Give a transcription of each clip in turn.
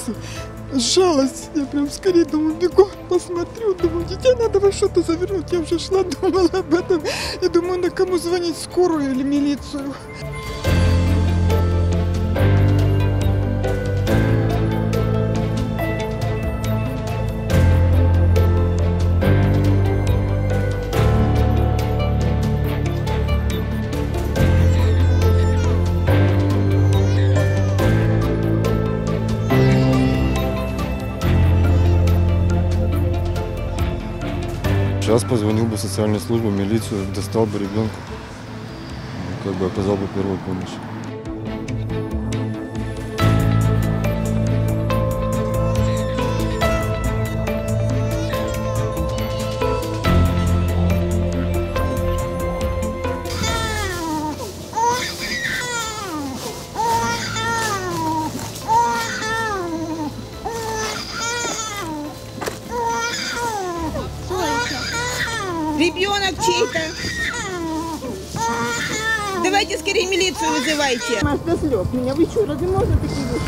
просто сжалась. Я прям скорее думаю, бегу, посмотрю, думаю, детей надо во что-то завернуть. Я уже шла, думала об этом. И думаю, на кому звонить, скорую или милицию. Сейчас позвонил бы в социальную службу, милицию, достал бы ребенка, как бы оказал бы первую помощь. Ребенок чей-то. Давайте скорее милицию вызывайте. Маш, до слез меня. Вы что, разве можно такие вещи?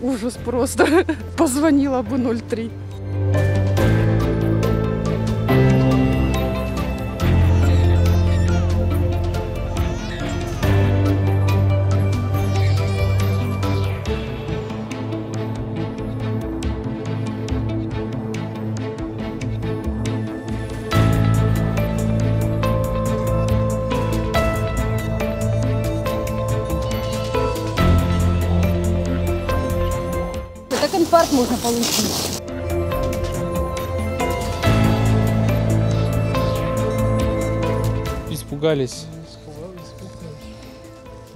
Ужас просто. Позвонила бы 03. Так инфаркт можно получить. Испугались.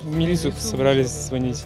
В милицию собрались звонить.